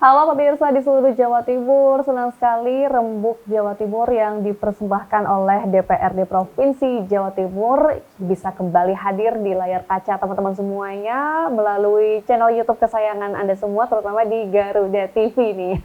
Halo pemirsa di seluruh Jawa Timur, senang sekali Rembuk Jawa Timur yang dipersembahkan oleh DPRD Provinsi Jawa Timur bisa kembali hadir di layar kaca teman-teman semuanya melalui channel YouTube kesayangan Anda semua, terutama di Garuda TV nih.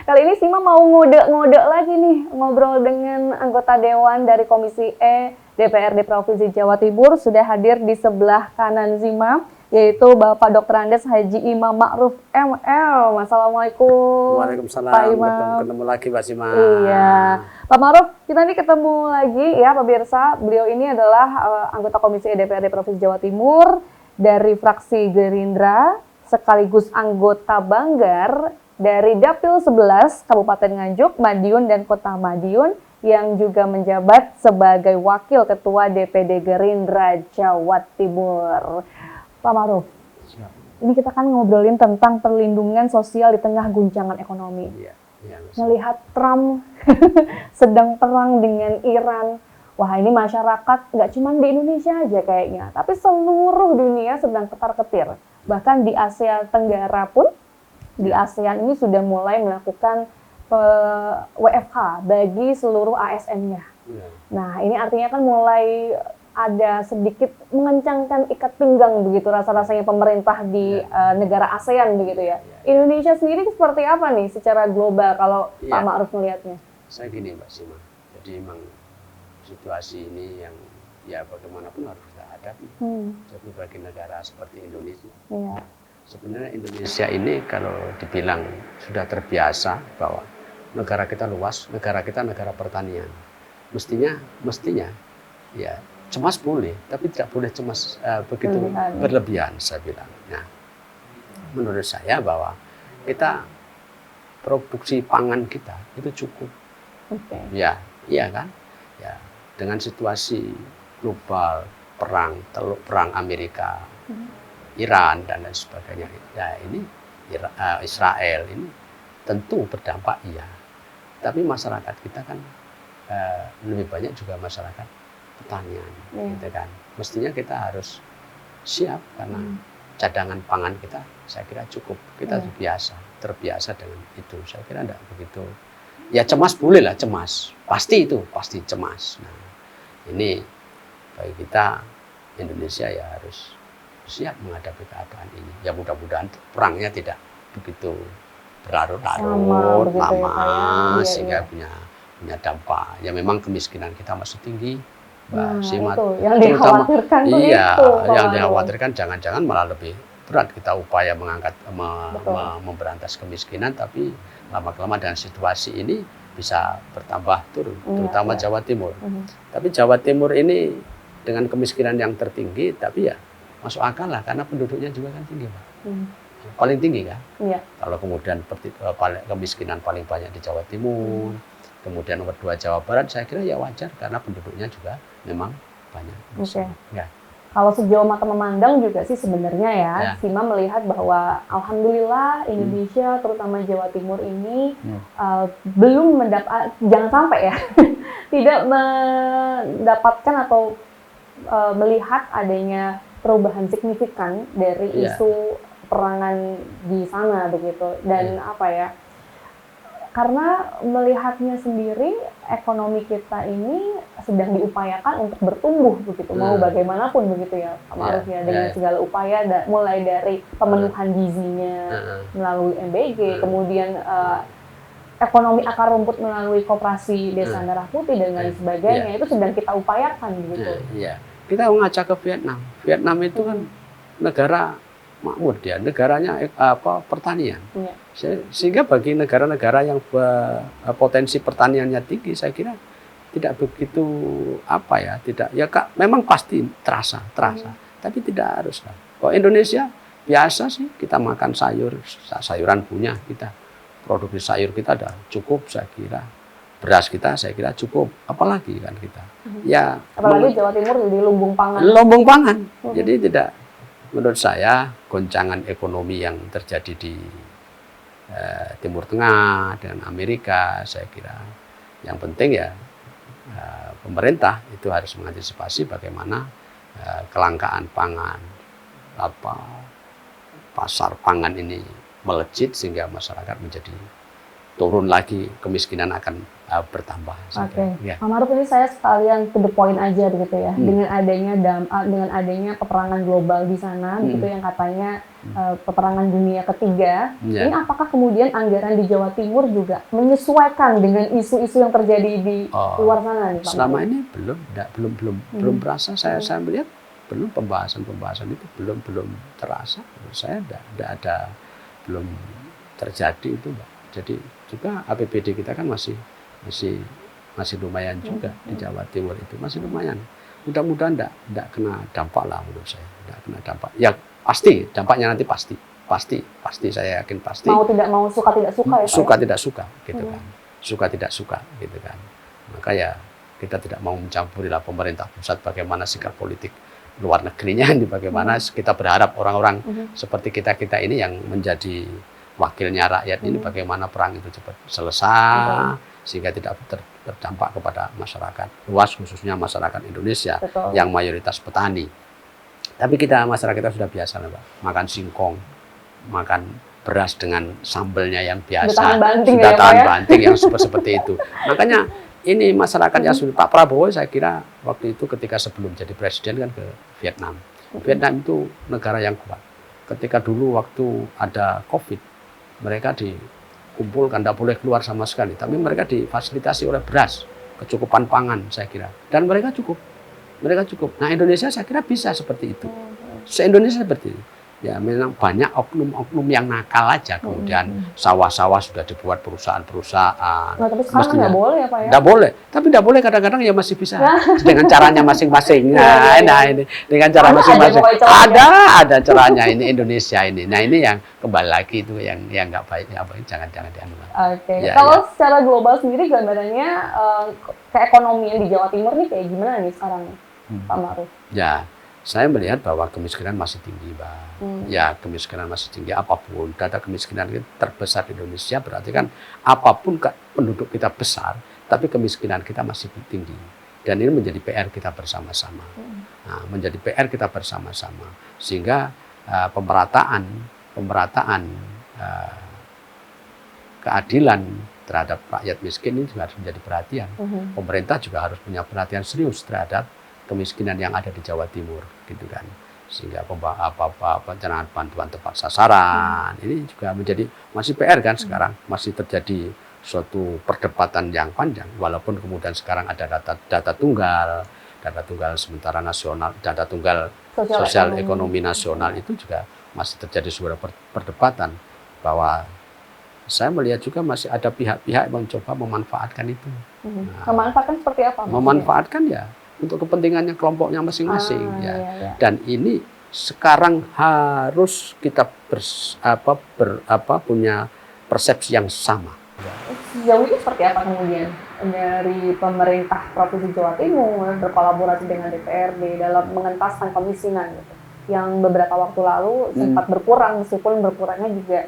Kali ini Sima mau ngode-ngode lagi nih, ngobrol dengan anggota Dewan dari Komisi E DPRD Provinsi Jawa Timur, sudah hadir di sebelah kanan Sima, yaitu Bapak Dr. Andes Haji Imam Ma'ruf ML. Assalamualaikum. Waalaikumsalam. Pak Imam. Ketemu lagi Mbak Sima. Iya. Pak Ma'ruf, kita nih ketemu lagi ya pemirsa. Beliau ini adalah anggota Komisi DPRD Provinsi Jawa Timur dari fraksi Gerindra, sekaligus anggota Banggar dari Dapil 11 Kabupaten Nganjuk, Madiun dan Kota Madiun, yang juga menjabat sebagai Wakil Ketua DPD Gerindra Jawa Timur. Pak Ma'ruf, ini kita kan ngobrolin tentang perlindungan sosial di tengah guncangan ekonomi. Melihat Trump sedang perang dengan Iran, wah ini masyarakat nggak cuma di Indonesia aja kayaknya, tapi seluruh dunia sedang ketar-ketir. Bahkan di Asia Tenggara pun, di ASEAN ini sudah mulai melakukan WFH bagi seluruh ASN-nya. Nah ini artinya kan mulai ada sedikit mengencangkan ikat pinggang begitu rasa-rasanya pemerintah di negara ASEAN begitu ya. Indonesia sendiri seperti apa nih secara global kalau Pak Ma'ruf melihatnya? Saya gini Mbak Sima, jadi memang situasi ini yang ya bagaimanapun harus kita hadapi. Jadi bagi negara seperti Indonesia. Sebenarnya Indonesia ini kalau dibilang sudah terbiasa bahwa negara kita luas, negara kita negara pertanian. Mestinya ya cemas boleh, tapi tidak boleh cemas begitu berlebihan, saya bilang. Nah, menurut saya bahwa kita produksi pangan kita itu cukup. Ya, iya kan? Ya, dengan situasi global, perang Amerika, Iran dan lain sebagainya. Ya, ini Israel ini tentu berdampak iya. Tapi masyarakat kita kan lebih banyak juga masyarakat pertanian, gitu kan. Mestinya kita harus siap karena cadangan pangan kita, saya kira cukup. Kita terbiasa dengan itu. Saya kira enggak begitu. Ya cemas boleh lah, cemas. Pasti cemas. Nah, ini bagi kita Indonesia ya harus siap menghadapi keadaan ini. Ya mudah-mudahan perangnya tidak begitu berlarut-larut, lama, sehingga punya dampak. Ya memang kemiskinan kita masih tinggi. Mbak Sima, yang dikhawatirkan yang dikhawatirkan jangan-jangan malah lebih berat kita upaya mengangkat memberantas kemiskinan, tapi lama-kelamaan dengan situasi ini bisa bertambah turun, terutama Jawa Timur. Tapi Jawa Timur ini dengan kemiskinan yang tertinggi, tapi ya masuk akal lah karena penduduknya juga kan tinggi, Pak. Paling tinggi kan. Kalau kemudian kemiskinan paling banyak di Jawa Timur. Kemudian nomor 2 Jawa Barat, saya kira ya wajar karena penduduknya juga memang banyak. Kalau sejauh mata memandang juga sih sebenarnya ya, Sima melihat bahwa alhamdulillah Indonesia, terutama Jawa Timur ini belum jangan sampai ya, tidak mendapatkan atau melihat adanya perubahan signifikan dari isu perangan di sana begitu. Dan apa ya? Karena melihatnya sendiri ekonomi kita ini sedang diupayakan untuk bertumbuh begitu, mau bagaimanapun begitu ya Pak Ma'ruf ya, dengan segala upaya mulai dari pemenuhan gizinya melalui MBG, kemudian ekonomi akar rumput melalui koperasi Desa Merah Putih dan lain sebagainya, itu sedang kita upayakan begitu. Kita mengajak ke Vietnam. Vietnam itu kan negara makmur, dia negaranya pertanian. Sehingga bagi negara-negara yang potensi pertaniannya tinggi, saya kira tidak begitu memang pasti terasa, tapi tidak harus. Kalau Indonesia biasa sih kita makan sayuran punya kita, produksi sayur kita ada cukup, saya kira. Beras kita saya kira cukup, apalagi kan kita. Apalagi Jawa Timur jadi lumbung pangan. Jadi tidak, menurut saya goncangan ekonomi yang terjadi di Timur Tengah dengan Amerika, saya kira yang penting ya pemerintah itu harus mengantisipasi bagaimana kelangkaan pangan, pasar pangan ini melejit sehingga masyarakat menjadi turun lagi, kemiskinan akan bertambah. Oke. Ya. Pak Maruf, ini saya sekalian to the point aja begitu ya. Dengan adanya peperangan global di sana, begitu yang katanya peperangan dunia ketiga. Ini apakah kemudian anggaran di Jawa Timur juga menyesuaikan dengan isu-isu yang terjadi di luar sana nih, Pak? Selama ini belum berasa. Saya melihat belum pembahasan itu belum terasa. Saya belum terjadi itu, Mbak. Jadi juga APBD kita kan masih lumayan juga di Jawa Timur itu, masih lumayan. Mudah-mudahan enggak kena dampak lah menurut saya. Enggak kena dampak. Ya pasti dampaknya nanti pasti saya yakin pasti. Mau tidak mau, suka tidak suka ya, Pak? Suka tidak suka gitu kan. Suka tidak suka gitu kan. Maka ya kita tidak mau mencampuri lah pemerintah pusat bagaimana sikap politik luar negerinya, bagaimana kita berharap orang-orang seperti kita ini yang menjadi wakilnya rakyat ini bagaimana perang itu cepat selesai sehingga tidak berdampak kepada masyarakat luas, khususnya masyarakat Indonesia yang mayoritas petani. Tapi masyarakat kita sudah biasa lah, Pak, makan singkong, makan beras dengan sambelnya yang biasa, sudah tahan banting yang seperti itu. Makanya ini masyarakat yang sudah, Pak Prabowo saya kira waktu itu ketika sebelum jadi presiden kan ke Vietnam. Vietnam itu negara yang kuat. Ketika dulu waktu ada COVID, mereka dikumpulkan, tidak boleh keluar sama sekali. Tapi mereka difasilitasi oleh beras, kecukupan pangan saya kira. Dan mereka cukup. Nah Indonesia saya kira bisa seperti itu. Se-Indonesia seperti itu. Ya memang banyak oknum-oknum yang nakal aja. Kemudian sawah-sawah sudah dibuat perusahaan-perusahaan. Nah, tapi sekarang nggak boleh ya, Pak ya? Nggak boleh. Tapi nggak boleh, kadang-kadang ya masih bisa. Dengan caranya masing-masing. Nah ini dengan cara masing-masing. Ada caranya ini Indonesia ini. Nah ini yang kembali lagi itu yang nggak baik. Jangan dianggap. Oke. Kalau secara global sendiri gambarannya keekonomian di Jawa Timur nih kayak gimana nih sekarang, Pak Maruf? Ya. Saya melihat bahwa kemiskinan masih tinggi, Mbak. Ya, kemiskinan masih tinggi. Apapun data kemiskinan terbesar di Indonesia, berarti kan apapun penduduk kita besar, tapi kemiskinan kita masih tinggi. Dan ini menjadi PR kita bersama-sama. Nah, menjadi PR kita bersama-sama. Sehingga pemerataan keadilan terhadap rakyat miskin ini juga harus menjadi perhatian. Pemerintah juga harus punya perhatian serius terhadap kemiskinan yang ada di Jawa Timur, gitu kan, sehingga perencanaan bantuan tepat sasaran ini juga masih PR kan sekarang, masih terjadi suatu perdebatan yang panjang, walaupun kemudian sekarang ada data tunggal sementara nasional, data tunggal sosial ekonomi nasional itu juga masih terjadi sebuah perdebatan bahwa saya melihat juga masih ada pihak-pihak yang mencoba memanfaatkan itu. Memanfaatkan seperti apa? Memanfaatkan ya untuk kepentingannya kelompoknya masing-masing Dan ini sekarang harus kita punya persepsi yang sama. Sejauh ini seperti apa kemudian dari pemerintah Provinsi Jawa Timur berkolaborasi dengan DPRD dalam mengentaskan kemiskinan gitu, yang beberapa waktu lalu sempat berkurang, meskipun berkurangnya juga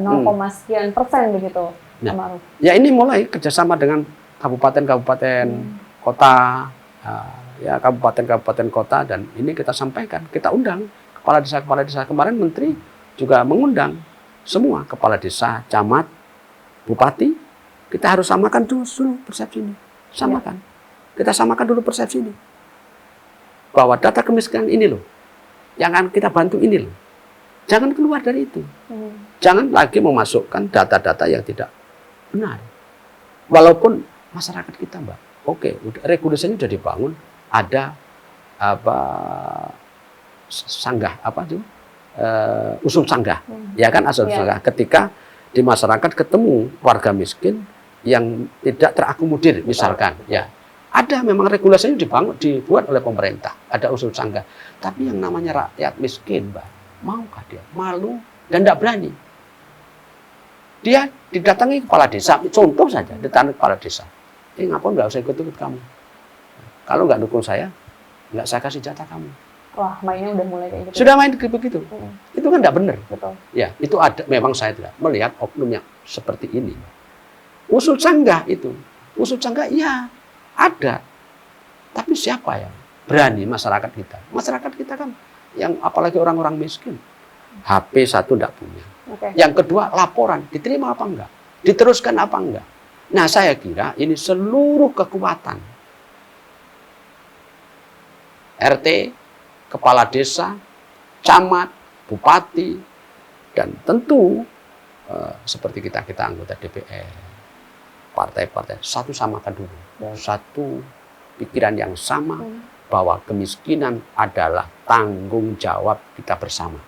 0,sekian persen begitu, Pak Maruf? Ya ini mulai kerjasama dengan kabupaten-kabupaten kota. Ya kabupaten-kabupaten kota, dan ini kita sampaikan, kita undang kepala desa. Kemarin menteri juga mengundang semua kepala desa, camat, bupati. Kita harus samakan dulu persepsi ini. Kita samakan dulu persepsi ini, bahwa data kemiskinan ini loh yang akan kita bantu ini loh. Jangan keluar dari itu. Jangan lagi memasukkan data-data yang tidak benar. Walaupun masyarakat kita, Mbak, oke, regulasinya sudah dibangun, ada sanggah usul sanggah, ya kan, usul sanggah. Ketika di masyarakat ketemu warga miskin yang tidak terakomodir, misalkan, ya ada memang regulasinya dibuat oleh pemerintah, ada usul sanggah. Tapi yang namanya rakyat miskin, Mbak, maukah dia? Malu dan tidak berani. Dia didatangi kepala desa, contoh saja, didatangi kepala desa. Ngapain nggak usah ikut kamu? Kalau nggak dukung saya, nggak saya kasih jatah kamu. Wah, mainnya udah mulai kayak gitu. Sudah main begitu. Itu kan nggak benar. Betul. Ya, itu ada. Memang saya tidak melihat oknum yang seperti ini. Usul sanggah itu, ya ada. Tapi siapa yang berani? Masyarakat kita. Masyarakat kita kan, yang apalagi orang-orang miskin, HP 1 nggak punya, Yang kedua, laporan diterima apa enggak, diteruskan apa enggak. Nah, saya kira ini seluruh kekuatan RT, kepala desa, camat, bupati, dan tentu seperti kita anggota DPR, partai-partai, satu samakan dulu, satu pikiran yang sama bahwa kemiskinan adalah tanggung jawab kita bersama.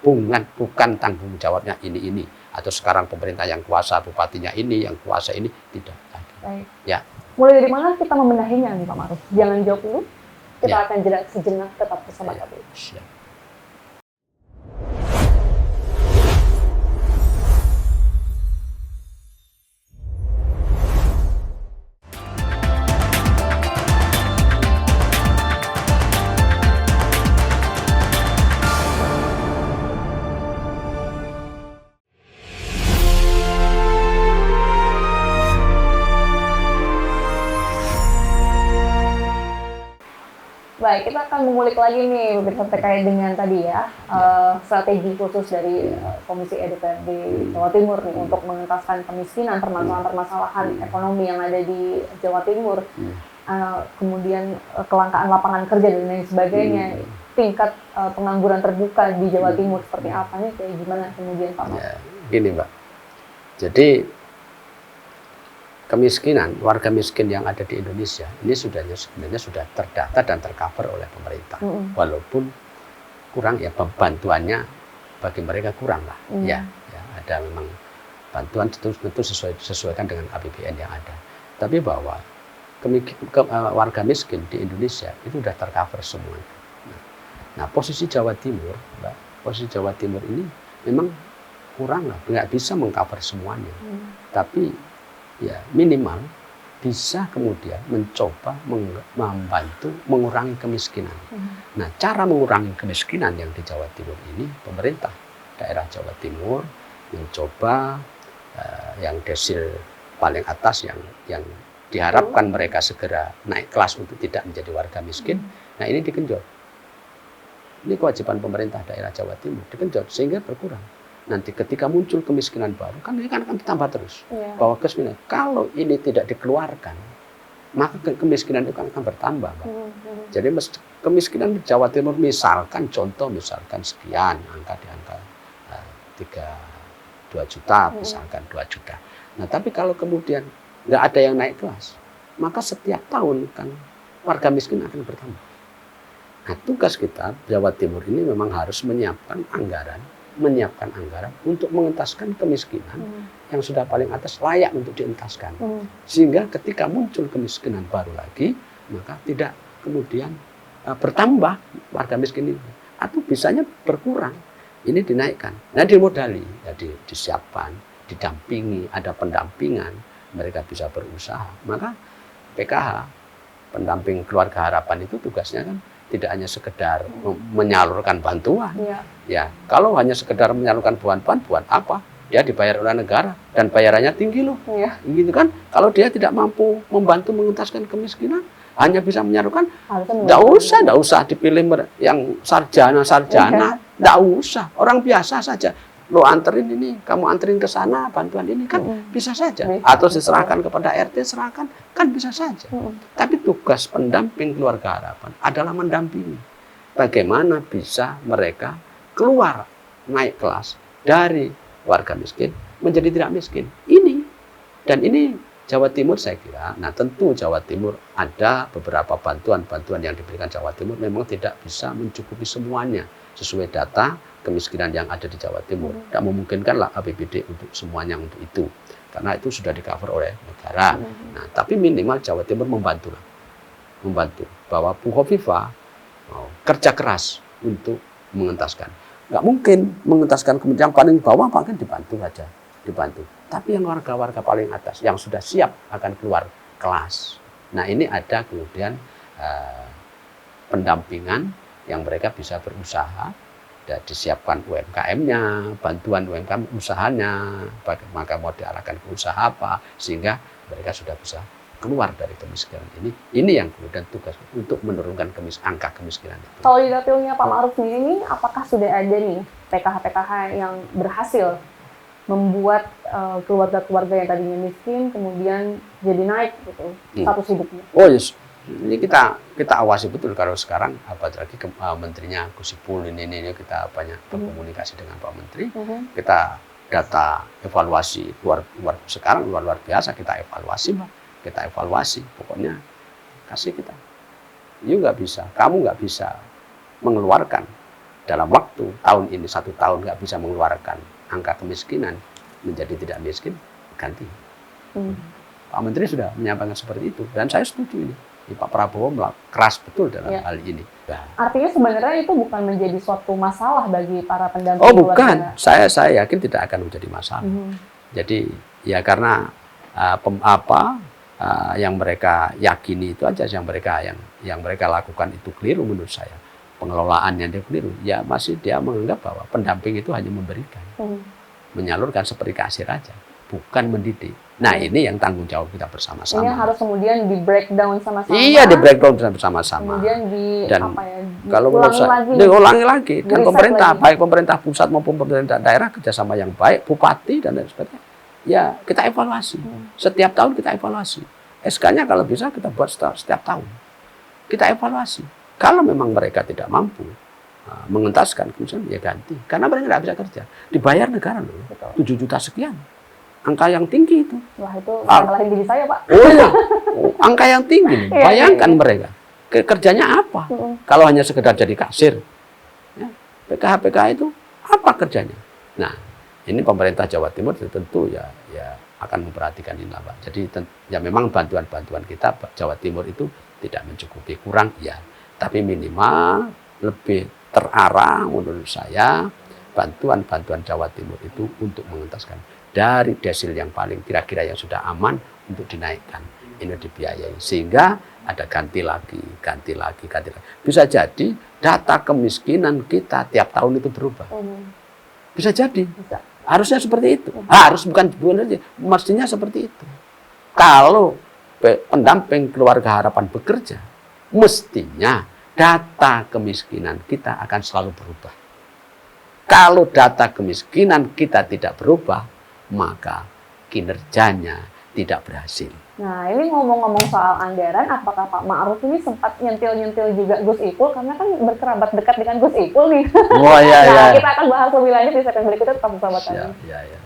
Bukan tanggung jawabnya ini atau sekarang pemerintah yang kuasa, bupatinya ini, yang kuasa ini, tidak ada. Baik. Ya. Mulai dari mana kita membenahinya nih Pak Ma'ruf? Jangan jawab dulu. Kita Ya. akan jeda sejenak, tetap bersama kami. Siap. Baik, kita akan mengulik lagi nih pemirsa terkait dengan tadi ya strategi khusus dari Komisi DPRD Jawa Timur nih untuk mengentaskan kemiskinan, permasalahan-permasalahan ekonomi yang ada di Jawa Timur, kemudian kelangkaan lapangan kerja dan lain sebagainya, tingkat pengangguran terbuka di Jawa Timur seperti apa nih, kayak gimana kemudian Pak Ma'ruf? Ya, gini Mbak, jadi kemiskinan, warga miskin yang ada di Indonesia ini sebenarnya sudah terdata dan tercover oleh pemerintah. Walaupun kurang ya, bantuannya bagi mereka kurang lah. Ya, ada memang bantuan tentu sesuaikan dengan APBN yang ada. Tapi bahwa warga miskin di Indonesia itu sudah tercover semuanya. Nah, posisi Jawa Timur, Mbak, posisi Jawa Timur ini memang kurang lah, nggak bisa mengcover semuanya. Tapi ya minimal bisa kemudian mencoba membantu mengurangi kemiskinan. Nah, cara mengurangi kemiskinan yang di Jawa Timur ini, pemerintah daerah Jawa Timur mencoba yang desil paling atas yang diharapkan mereka segera naik kelas untuk tidak menjadi warga miskin. Nah, ini digenjot. Ini kewajiban pemerintah daerah Jawa Timur, digenjot sehingga berkurang. Nanti ketika muncul kemiskinan baru, kan ini kan akan ditambah terus. Bahwa kemiskinan, kalau ini tidak dikeluarkan, maka kemiskinan itu akan bertambah, Mbak. Jadi kemiskinan di Jawa Timur misalkan sekian, angka di angka 2 juta, misalkan 2 juta. Nah, tapi kalau kemudian nggak ada yang naik kelas, maka setiap tahun kan warga miskin akan bertambah. Nah, tugas kita Jawa Timur ini memang harus menyiapkan anggaran untuk mengentaskan kemiskinan yang sudah paling atas layak untuk dientaskan. Sehingga ketika muncul kemiskinan baru lagi, maka tidak kemudian bertambah warga miskin ini. Atau bisanya berkurang, ini dinaikkan. Nah, dimodali, jadi disiapkan, didampingi, ada pendampingan, mereka bisa berusaha. Maka PKH, pendamping keluarga harapan itu tugasnya kan tidak hanya sekedar menyalurkan bantuan. Ya, kalau hanya sekedar menyalurkan bantuan, buat apa? Dia dibayar oleh negara dan bayarannya tinggi loh. Gitu kan? Kalau dia tidak mampu membantu mengentaskan kemiskinan, hanya bisa menyalurkan, nggak usah dipilih yang sarjana, nggak usah. Orang biasa saja. Lo anterin ini, kamu anterin ke sana, bantuan ini kan bisa saja. Atau diserahkan kepada RT, serahkan, kan bisa saja. Tapi tugas pendamping keluarga harapan adalah mendampingi. Bagaimana bisa mereka keluar, naik kelas dari warga miskin menjadi tidak miskin. Dan ini Jawa Timur saya kira, nah tentu Jawa Timur ada beberapa bantuan yang diberikan Jawa Timur memang tidak bisa mencukupi semuanya sesuai data kemiskinan yang ada di Jawa Timur. Tidak memungkinkanlah APBD untuk semuanya untuk itu. Karena itu sudah di-cover oleh negara. Nah, tapi minimal Jawa Timur membantu bahwa Bu Khofifah kerja keras untuk mengentaskan. Nggak mungkin mengentaskan yang paling bawah, mungkin dibantu saja. Tapi yang warga-warga paling atas yang sudah siap akan keluar kelas. Nah, ini ada kemudian pendampingan yang mereka bisa berusaha. Dan disiapkan UMKM-nya, bantuan UMKM usahanya, maka mau diarahkan ke usaha apa, sehingga mereka sudah bisa keluar dari kemiskinan ini. Ini yang kemudian tugas untuk menurunkan angka kemiskinan itu. Kalau di dapilnya Pak Ma'ruf ini, apakah sudah ada nih PKH-PKH yang berhasil membuat keluarga-keluarga yang tadinya miskin kemudian jadi naik gitu status hidupnya. Oh yes, ini kita awasi betul kalau sekarang apalagi menterinya Gus Ipul ini kita banyak berkomunikasi dengan Pak Menteri, kita data evaluasi sekarang luar biasa, kita evaluasi Mbak, kita evaluasi pokoknya kasih kita. You nggak bisa, kamu nggak bisa mengeluarkan dalam waktu tahun ini 1 tahun nggak bisa mengeluarkan angka kemiskinan menjadi tidak miskin, ganti. Pak Menteri sudah menyampaikan seperti itu dan saya setuju ini. Pak Prabowo keras betul dalam hal ini. Nah. Artinya sebenarnya itu bukan menjadi suatu masalah bagi para pendamping Oh keluarga. bukan, saya yakin tidak akan menjadi masalah. Jadi ya karena yang mereka yakini itu aja yang mereka lakukan itu keliru menurut saya. Pengelolaan yang dia keliru, ya masih dia menganggap bahwa pendamping itu hanya memberikan, menyalurkan seperti kasir aja, bukan mendidik. Nah ini yang tanggung jawab kita bersama-sama. Ini harus kemudian di breakdown sama-sama. Iya, di breakdown bersama-sama. Kemudian kalau menurut saya, diulangi lagi. Dan pemerintah, baik pemerintah pusat maupun pemerintah daerah kerjasama yang baik, bupati dan lain sebagainya. Ya kita evaluasi. Setiap tahun kita evaluasi. SK-nya kalau bisa kita buat setiap tahun. Kita evaluasi. Kalau memang mereka tidak mampu mengentaskan, kemudian ya ganti. Karena mereka tidak bisa kerja. Dibayar negara loh, 7 juta sekian. Angka yang tinggi itu. Wah itu ngalahin diri saya Pak. Oh iya, angka yang tinggi. Bayangkan mereka. Kerjanya apa? Kalau hanya sekedar jadi kasir. Ya, PKH-PKH itu apa kerjanya? Nah, ini pemerintah Jawa Timur tentu ya akan memperhatikan ini Pak. Jadi ya memang bantuan-bantuan kita Jawa Timur itu tidak mencukupi, kurang ya. Tapi minimal lebih terarah menurut saya bantuan-bantuan Jawa Timur itu untuk mengentaskan dari desil yang paling kira-kira yang sudah aman untuk dinaikkan. Ini dibiayai sehingga ada ganti lagi. Bisa jadi data kemiskinan kita tiap tahun itu berubah. Bisa jadi. Harusnya seperti itu. Harus bukan aja, mestinya seperti itu. Kalau pendamping keluarga harapan bekerja, mestinya data kemiskinan kita akan selalu berubah. Kalau data kemiskinan kita tidak berubah, maka kinerjanya tidak berhasil. Nah, ini ngomong-ngomong soal anggaran, apakah Pak Ma'ruf ini sempat nyentil-nyentil juga Gus Ipul? Karena kan berkerabat dekat dengan Gus Ipul nih. Oh iya, nah, kita akan bahas lebih lanjut di segmen berikutnya, tetap bersama kami. Iya.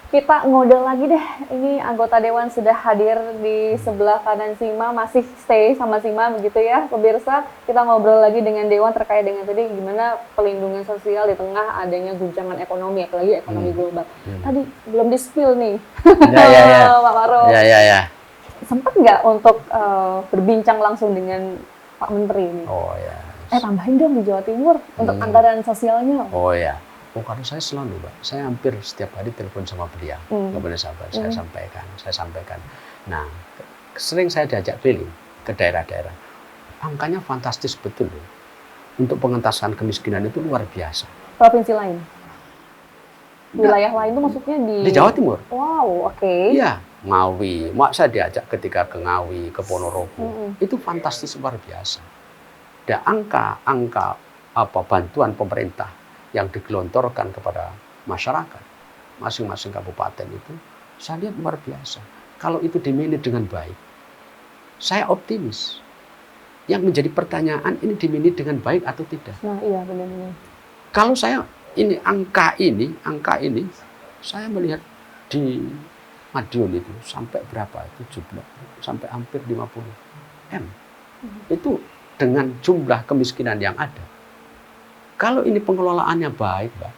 Kita ngodel lagi deh, ini anggota Dewan sudah hadir di sebelah kanan Sima, masih stay sama Sima begitu ya pemirsa. Kita ngobrol lagi dengan Dewan terkait dengan tadi gimana pelindungan sosial di tengah adanya guncangan ekonomi, apalagi ekonomi global. Tadi belum di-spill nih, Pak Ma'ruf. Ya. Sempat nggak untuk berbincang langsung dengan Pak Menteri ini? Oh ya. Tambahin dong di Jawa Timur untuk anggaran sosialnya. Oh ya. Oh, kalau saya selalu, Mbak, saya hampir setiap hari telepon sama beliau, kepada sahabat, saya sampaikan. Nah, sering saya diajak keliling ke daerah-daerah. Angkanya fantastis betul loh. Untuk pengentasan kemiskinan itu luar biasa. Provinsi lain? Wilayah lain itu maksudnya di Jawa Timur. Wow, oke. Iya, Ngawi. Saya diajak ketika ke Ngawi, ke Ponorogo. Itu fantastis luar biasa. Dan angka bantuan pemerintah yang digelontorkan kepada masyarakat masing-masing kabupaten itu saya lihat luar biasa. Kalau itu dimanage dengan baik, saya optimis. Yang menjadi pertanyaan ini dimanage dengan baik atau tidak. Nah iya benar-benar. Kalau saya angka ini saya melihat di Madiun itu sampai berapa? 17 sampai hampir 50 M. Itu dengan jumlah kemiskinan yang ada. Kalau ini pengelolaannya baik, Mbak,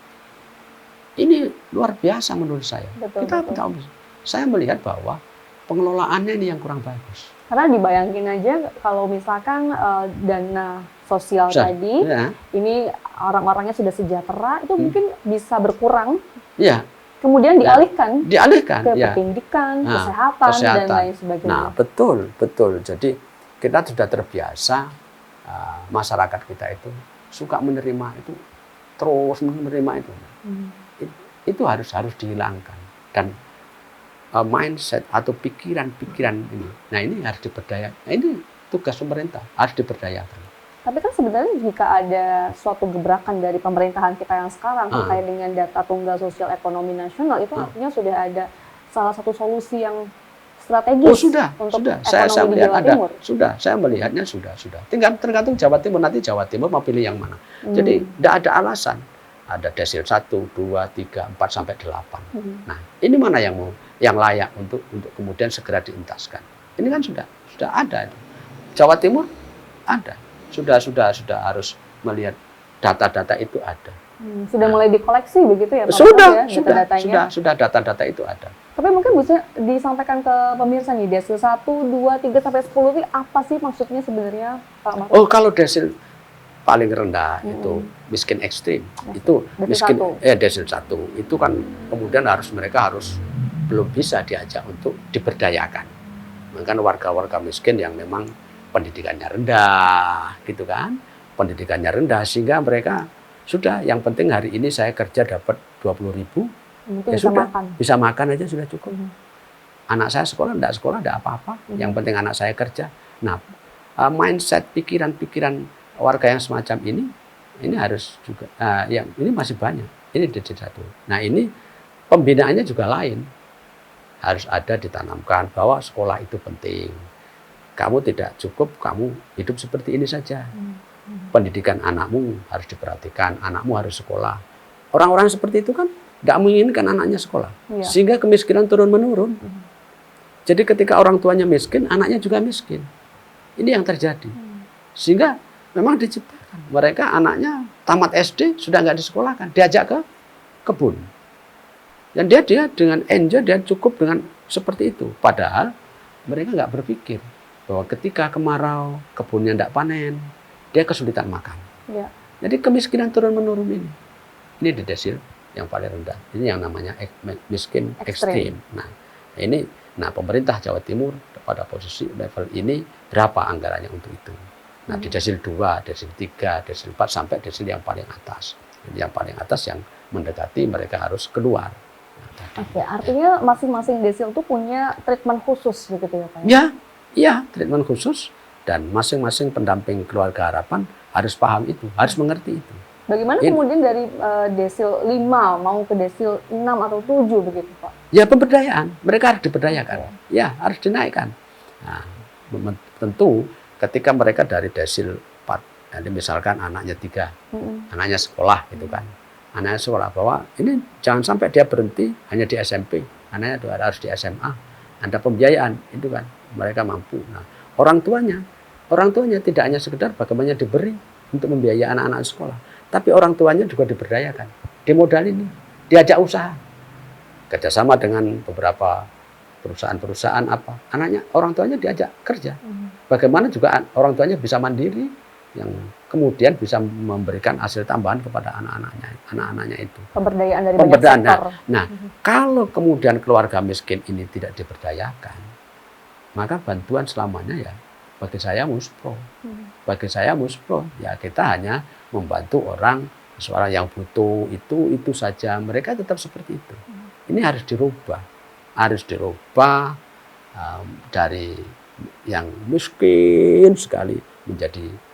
ini luar biasa menurut saya. Betul. Saya melihat bahwa pengelolaannya ini yang kurang bagus. Karena dibayangin aja kalau misalkan dana sosial tadi, ini orang-orangnya sudah sejahtera, itu mungkin bisa berkurang. Iya. kemudian dialihkan ke ya. pendidikan, kesehatan, dan lain sebagainya. Nah, betul. Jadi kita sudah terbiasa, masyarakat kita itu suka menerima itu, terus menerima itu. Itu harus dihilangkan. Dan mindset atau pikiran-pikiran ini, nah ini harus diberdayakan. Nah, ini tugas pemerintah, harus diberdayakan. Tapi kan sebenarnya jika ada suatu gebrakan dari pemerintahan kita yang sekarang terkait dengan data tunggal sosial ekonomi nasional, itu artinya sudah ada salah satu solusi yang strategis untuk ekonomi di Jawa Timur. Saya melihatnya sudah. Tinggal tergantung Jawa Timur, nanti Jawa Timur mau pilih yang mana. Jadi tidak ada alasan. Ada desil 1, 2, 3, 4 sampai 8. Nah, ini mana yang layak untuk kemudian segera dientaskan. Ini kan sudah ada. Jawa Timur ada. Sudah harus melihat data-data itu ada. Sudah mulai dikoleksi begitu ya Pak? Sudah data-data itu ada. Tapi mungkin bisa disampaikan ke pemirsa nih, desil 1, 2, 3 sampai 10 itu apa sih maksudnya sebenarnya Pak Maruf? Oh, kalau desil paling rendah itu miskin ekstrim. Itu desil 1 itu kan kemudian mereka harus belum bisa diajak untuk diberdayakan. Makanya warga-warga miskin yang memang pendidikannya rendah, gitu kan? Pendidikannya rendah sehingga mereka sudah, yang penting hari ini saya kerja dapat 20.000, ya sudah bisa makan aja sudah cukup. Anak saya sekolah enggak apa-apa. Yang penting anak saya kerja. Nah, mindset pikiran-pikiran warga yang semacam ini harus juga, yang ini masih banyak. Ini desil 1. Nah, ini pembinaannya juga lain. Harus ada ditanamkan bahwa sekolah itu penting. Kamu tidak cukup, kamu hidup seperti ini saja. Pendidikan anakmu harus diperhatikan, anakmu harus sekolah. Orang-orang seperti itu kan tidak menginginkan anaknya sekolah. Sehingga kemiskinan turun-menurun. Jadi ketika orang tuanya miskin, anaknya juga miskin. Ini yang terjadi. Sehingga memang diciptakan. Mereka anaknya tamat SD, sudah nggak disekolahkan. Diajak ke kebun. Dan dia dengan enjoy, dia cukup dengan seperti itu. Padahal mereka nggak berpikir bahwa ketika kemarau, kebunnya tidak panen, dia kesulitan makan. Jadi kemiskinan turun-menurun ini. Ini di desil yang paling rendah. Ini yang namanya miskin ekstrim. Nah, pemerintah Jawa Timur pada posisi level ini berapa anggarannya untuk itu. Nah, di desil 2, desil 3, desil 4 sampai desil yang paling atas. Jadi yang paling atas yang mendekati mereka harus keluar. Oke, artinya masing-masing desil itu punya treatment khusus begitu ya Pak? Iya, treatment khusus, dan masing-masing pendamping keluarga harapan harus paham itu, harus mengerti itu. Bagaimana kemudian dari desil 5 mau ke desil 6 atau 7 begitu Pak? Ya, pemberdayaan, mereka harus diberdayakan. Ya, harus dinaikkan. Nah, tentu ketika mereka dari desil 4, jadi misalkan anaknya 3, anaknya sekolah gitu kan. Anaknya sekolah, bahwa ini jangan sampai dia berhenti hanya di SMP, anaknya harus di SMA. Ada pembiayaan, itu kan mereka mampu. Nah, orang tuanya tidak hanya sekedar bagaimana diberi untuk membiayai anak-anak sekolah, tapi orang tuanya juga diberdayakan, dimodalin, diajak usaha, kerjasama dengan beberapa perusahaan anaknya, orang tuanya diajak kerja. Bagaimana juga orang tuanya bisa mandiri, yang kemudian bisa memberikan hasil tambahan kepada anak-anaknya itu. Pemberdayaan dari banyak sektor. Nah, kalau kemudian keluarga miskin ini tidak diberdayakan, maka bantuan selamanya ya bagi saya muspro. Bagi saya muspro, ya kita hanya membantu orang yang butuh itu saja. Mereka tetap seperti itu. Ini harus dirubah. Harus dirubah dari yang miskin sekali menjadi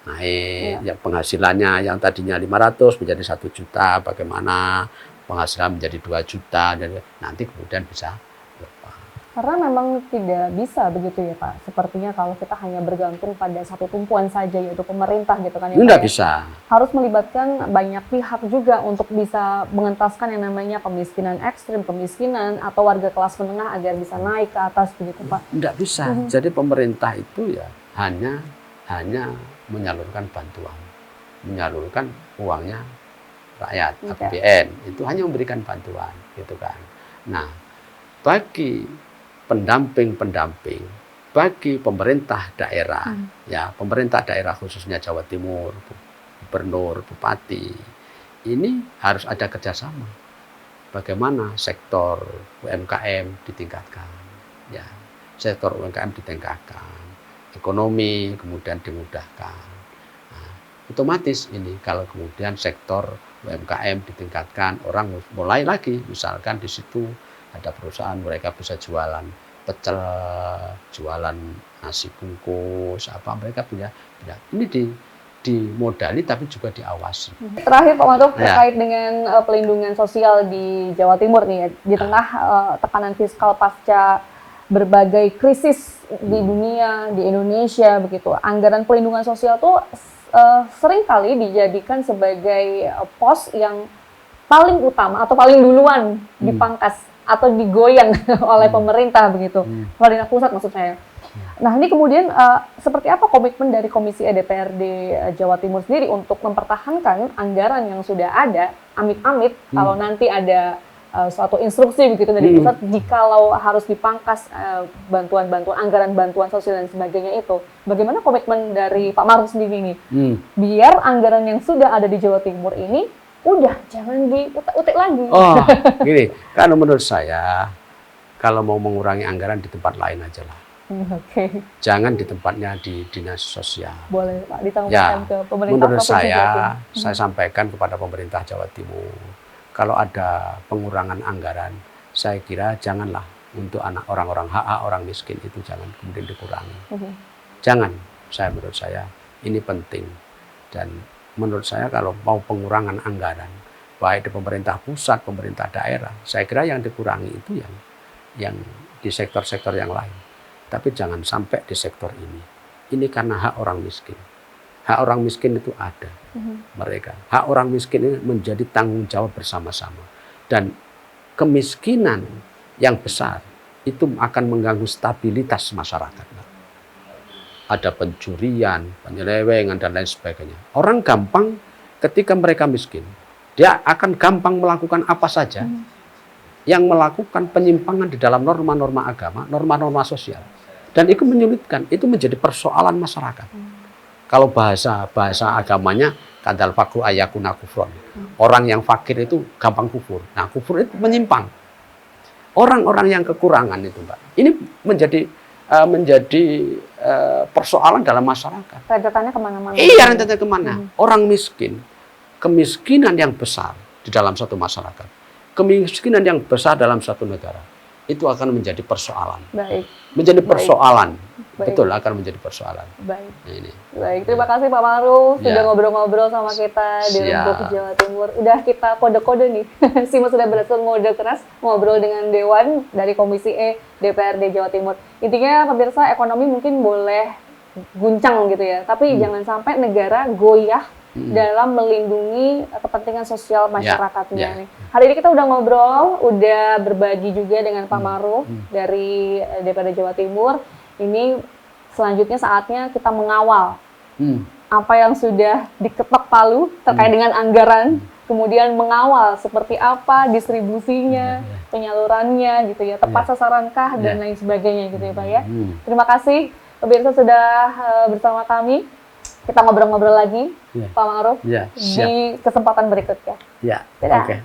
naik, yang penghasilannya yang tadinya 500 menjadi 1 juta, bagaimana penghasilan menjadi 2 juta, dan nanti kemudian bisa berubah. Karena memang tidak bisa begitu ya Pak, sepertinya kalau kita hanya bergantung pada satu tumpuan saja, yaitu pemerintah gitu kan ya Pak. Tidak bisa. Harus melibatkan banyak pihak juga untuk bisa mengentaskan yang namanya kemiskinan ekstrim, kemiskinan atau warga kelas menengah agar bisa naik ke atas begitu Pak. Tidak bisa. Jadi pemerintah itu ya hanya menyalurkan bantuan, menyalurkan uangnya rakyat, APBN, itu hanya memberikan bantuan, gitu kan. Nah, bagi pendamping, bagi pemerintah daerah, ya pemerintah daerah khususnya Jawa Timur, gubernur, bupati, ini harus ada kerjasama. bagaimana sektor UMKM ditingkatkan, ya, sektor UMKM ditingkatkan, ekonomi kemudian dimudahkan. Nah, otomatis ini kalau kemudian sektor UMKM ditingkatkan, orang mulai lagi, misalkan di situ ada perusahaan mereka bisa jualan pecel, jualan nasi bungkus, apa mereka punya ini dimodali tapi juga diawasi. Terakhir Pak Maruf, terkait dengan pelindungan sosial di Jawa Timur nih, di tengah tekanan fiskal pasca berbagai krisis di dunia, di Indonesia begitu, anggaran pelindungan sosial tuh seringkali dijadikan sebagai pos yang paling utama atau paling duluan dipangkas atau digoyang oleh pemerintah begitu, pemerintah pusat maksud saya. Nah ini kemudian seperti apa komitmen dari Komisi DPRD Jawa Timur sendiri untuk mempertahankan anggaran yang sudah ada, amit-amit kalau nanti ada suatu instruksi begitu dari pusat, jikalau harus dipangkas bantuan-bantuan, anggaran bantuan sosial dan sebagainya itu, bagaimana komitmen dari Pak Maruf sendiri nih, biar anggaran yang sudah ada di Jawa Timur ini udah jangan diutek-utek lagi. Oh, gini, kalau menurut saya kalau mau mengurangi anggaran di tempat lain aja lah. Jangan di tempatnya di dinas sosial. Boleh Pak, ditambahkan ke pemerintah. Menurut saya sampaikan kepada pemerintah Jawa Timur, kalau ada pengurangan anggaran, saya kira janganlah untuk anak orang-orang hak orang miskin itu jangan kemudian dikurangi. Jangan, menurut saya ini penting. Dan menurut saya kalau mau pengurangan anggaran, baik di pemerintah pusat, pemerintah daerah, saya kira yang dikurangi itu yang di sektor-sektor yang lain. Tapi jangan sampai di sektor ini. Ini karena hak orang miskin. Hak orang miskin itu ada. Mereka. Hak orang miskin ini menjadi tanggung jawab bersama-sama. Dan kemiskinan yang besar itu akan mengganggu stabilitas masyarakat. Ada pencurian, penyelewengan, dan lain sebagainya. Orang gampang ketika mereka miskin, dia akan gampang melakukan apa saja yang melakukan penyimpangan di dalam norma-norma agama, norma-norma sosial. Dan itu menyulitkan, itu menjadi persoalan masyarakat. Kalau bahasa agamanya, kadal fakru ayakuna kufron. Orang yang fakir itu gampang kufur. Nah, kufur itu menyimpang. Orang-orang yang kekurangan itu, Mbak, ini menjadi persoalan dalam masyarakat. Rentetannya kemana-mana. Iya, rentetannya kemana? Orang miskin, kemiskinan yang besar di dalam satu masyarakat, kemiskinan yang besar dalam satu negara, itu akan menjadi persoalan. Baik. Menjadi persoalan. Baik. Betul, akan menjadi persoalan. Baik. Nah, ini. Baik, terima kasih Pak Maruf sudah ngobrol-ngobrol sama kita di Rembuk Jawa Timur. Udah kita kode-kode nih. Simo sudah berhasil ngode keras ngobrol dengan Dewan dari Komisi E DPRD Jawa Timur. Intinya pemirsa, ekonomi mungkin boleh guncang gitu ya, tapi jangan sampai negara goyah dalam melindungi kepentingan sosial masyarakatnya nih. Hari ini kita udah ngobrol, udah berbagi juga dengan Pak Maruf dari DPRD Jawa Timur. Ini selanjutnya saatnya kita mengawal apa yang sudah diketok palu terkait dengan anggaran, kemudian mengawal seperti apa distribusinya, penyalurannya gitu ya, tepat sasarankah dan lain sebagainya gitu ya Pak ya. Terima kasih pemirsa sudah bersama kami. Kita ngobrol-ngobrol lagi, Pak Maruf, di kesempatan berikutnya. Oke.